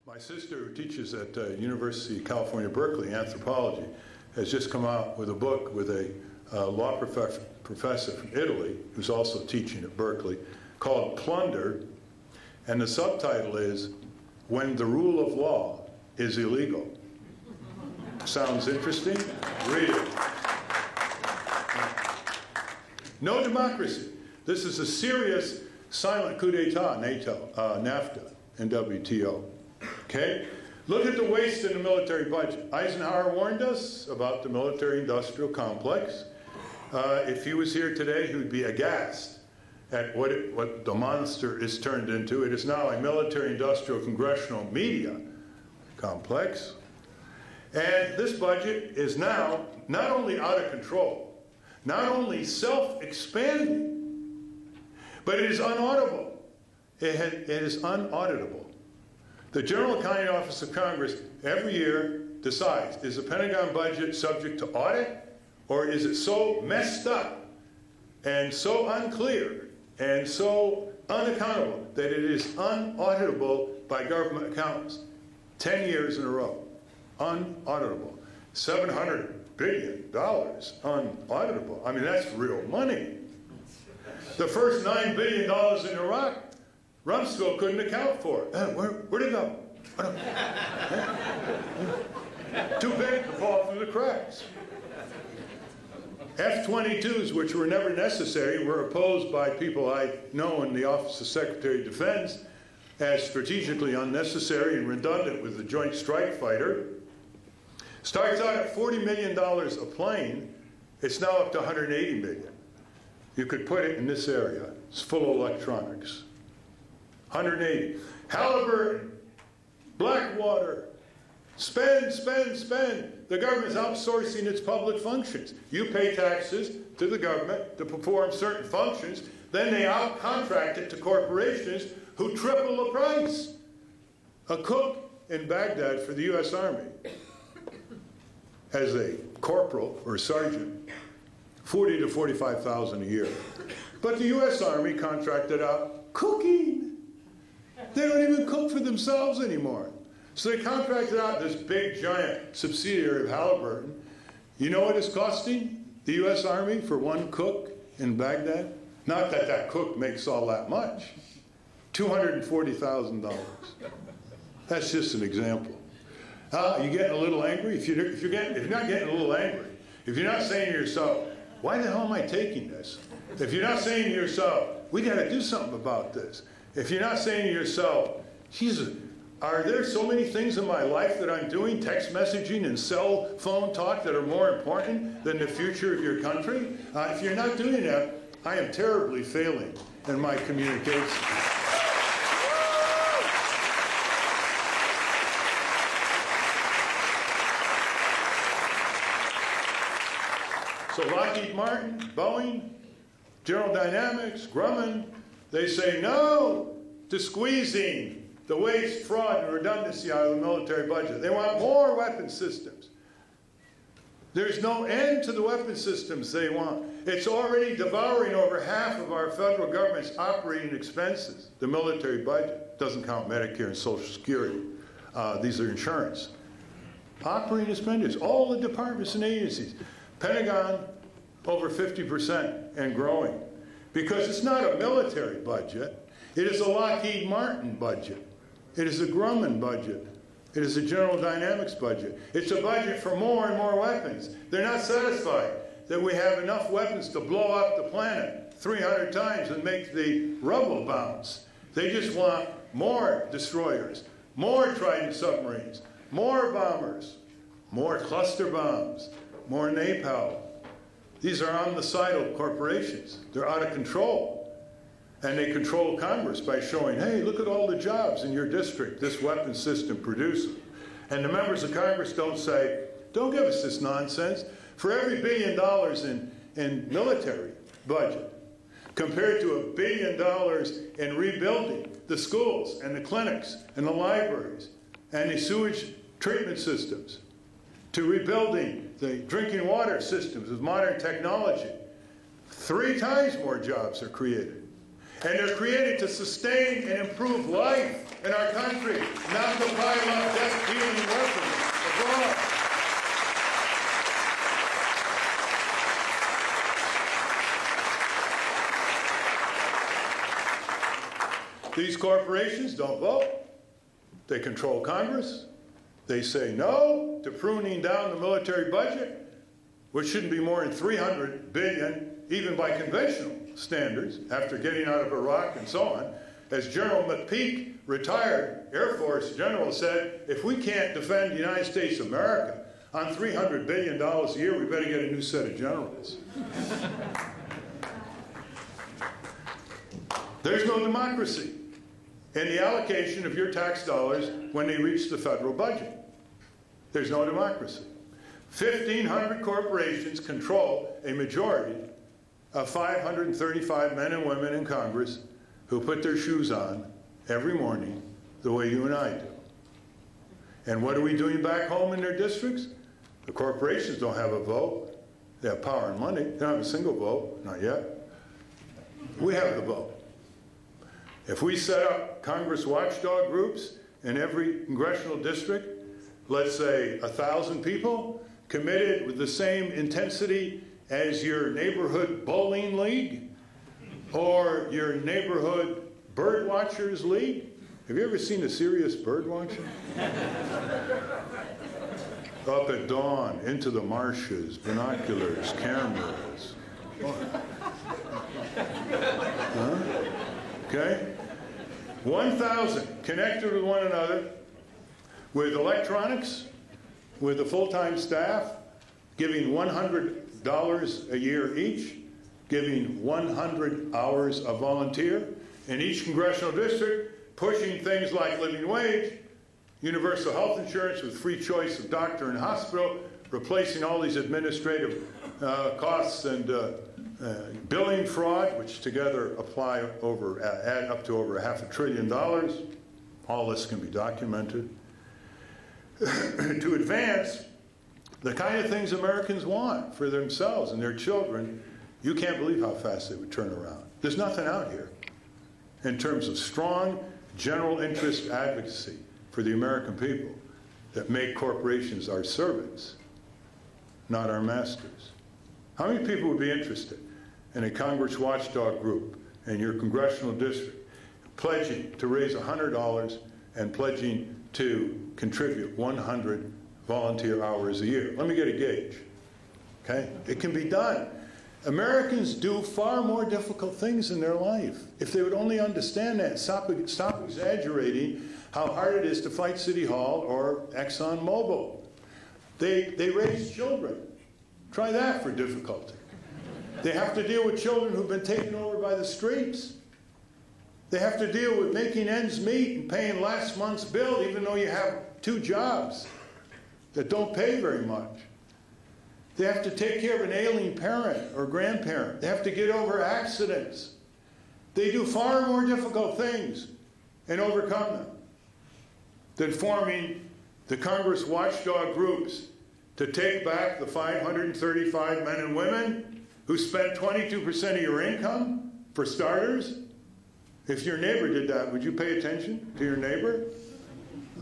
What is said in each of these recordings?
My sister, who teaches at University of California, Berkeley, anthropology, has just come out with a book with a law professor from Italy, who's also teaching at Berkeley, called Plunder, and the subtitle is, When the Rule of Law is Illegal. Sounds interesting? Read it. No democracy. This is a serious silent coup d'etat, NATO, NAFTA, and WTO. Okay? Look at the waste in the military budget. Eisenhower warned us about the military-industrial complex. If he was here today, he would be aghast at what the monster is turned into. It is now a military-industrial congressional media complex. And this budget is now not only out of control, not only self-expanding, but it is unauditable. It is unauditable. The General Accounting Office of Congress every year decides, is the Pentagon budget subject to audit, or is it so messed up and so unclear and so unaccountable that it is unauditable by government accountants? 10 years in a row. Unauditable. $700 billion unauditable. I mean, that's real money. The first $9 billion in Iraq, Rumsfeld couldn't account for it. Where'd it go? Too big to fall through the cracks. F-22s, which were never necessary, were opposed by people I know in the Office of Secretary of Defense as strategically unnecessary and redundant with the Joint Strike Fighter. Starts out at $40 million a plane. It's now up to $180 million. You could put it in this area. It's full of electronics. 180. Halliburton, Blackwater, spend, spend, spend. The government's outsourcing its public functions. You pay taxes to the government to perform certain functions, then they out-contract it to corporations who triple the price. A cook in Baghdad for the U.S. Army as a corporal or sergeant, $40,000 to $45,000 a year. But the U.S. Army contracted out cooking. They don't even cook for themselves anymore. So they contracted out this big, giant subsidiary of Halliburton. You know what it's costing the U.S. Army for one cook in Baghdad? Not that that cook makes all that much. $240,000. That's just an example. You getting a little angry? If you're not getting a little angry, if you're not saying to yourself, why the hell am I taking this? If you're not saying to yourself, we got to do something about this. If you're not saying to yourself, Jesus, are there so many things in my life that I'm doing, text messaging and cell phone talk, that are more important than the future of your country? If you're not doing that, I am terribly failing in my communication. So Lockheed Martin, Boeing, General Dynamics, Grumman, they say no to squeezing the waste, fraud, and redundancy out of the military budget. They want more weapon systems. There's no end to the weapon systems they want. It's already devouring over half of our federal government's operating expenses. The military budget doesn't count Medicare and Social Security. These are insurance. Operating expenditures, all the departments and agencies. Pentagon, over 50% and growing. Because it's not a military budget. It is a Lockheed Martin budget. It is a Grumman budget. It is a General Dynamics budget. It's a budget for more and more weapons. They're not satisfied that we have enough weapons to blow up the planet 300 times and make the rubble bounce. They just want more destroyers, more Trident submarines, more bombers, more cluster bombs, more napalm. These are omnicidal corporations. They're out of control. And they control Congress by showing, hey, look at all the jobs in your district this weapon system produces. And the members of Congress don't say, don't give us this nonsense. For every $1 billion in military budget, compared to $1 billion in rebuilding the schools and the clinics and the libraries and the sewage treatment systems, to rebuilding the drinking water systems with modern technology, 3 times more jobs are created. And they're created to sustain and improve life in our country, not to pile up death-dealing weapons abroad. These corporations don't vote. They control Congress. They say no to pruning down the military budget, which shouldn't be more than $300 billion, even by conventional standards, after getting out of Iraq and so on. As General McPeak, retired Air Force general, said, if we can't defend the United States of America on $300 billion a year, we better get a new set of generals. There's no democracy in the allocation of your tax dollars when they reach the federal budget. There's no democracy. 1,500 corporations control a majority of 535 men and women in Congress who put their shoes on every morning the way you and I do. And what are we doing back home in their districts? The corporations don't have a vote. They have power and money. They don't have a single vote, not yet. We have the vote. If we set up Congress watchdog groups in every congressional district, let's say 1,000 people, committed with the same intensity as your neighborhood bowling league or your neighborhood bird watchers league. Have you ever seen a serious bird watcher? Up at dawn, into the marshes, binoculars, cameras. Huh? Okay? 1,000 connected with one another with electronics, with a full-time staff, giving $100 a year each, giving 100 hours of volunteer in each congressional district, pushing things like living wage, universal health insurance with free choice of doctor and hospital, replacing all these administrative costs and billing fraud, which together add up to over $500 billion. All this can be documented. To advance the kind of things Americans want for themselves and their children, you can't believe how fast they would turn around. There's nothing out here in terms of strong general interest advocacy for the American people that make corporations our servants, not our masters. How many people would be interested in a Congress watchdog group in your congressional district pledging to raise $100 and pledging to contribute 100 volunteer hours a year? Let me get a gauge. Okay? It can be done. Americans do far more difficult things in their life. If they would only understand that, stop exaggerating how hard it is to fight City Hall or ExxonMobil. They raise children. Try that for difficulty. They have to deal with children who've been taken over by the streets. They have to deal with making ends meet and paying last month's bill, even though you have 2 jobs that don't pay very much. They have to take care of an ailing parent or grandparent. They have to get over accidents. They do far more difficult things and overcome them than forming the Congress watchdog groups to take back the 535 men and women who spent 22% of your income, for starters. If your neighbor did that, would you pay attention to your neighbor?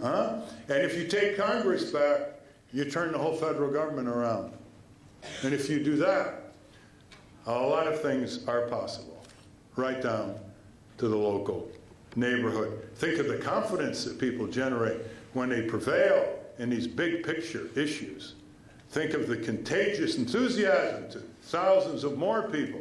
Huh? And if you take Congress back, you turn the whole federal government around. And if you do that, a lot of things are possible, right down to the local neighborhood. Think of the confidence that people generate when they prevail in these big picture issues. Think of the contagious enthusiasm to thousands of more people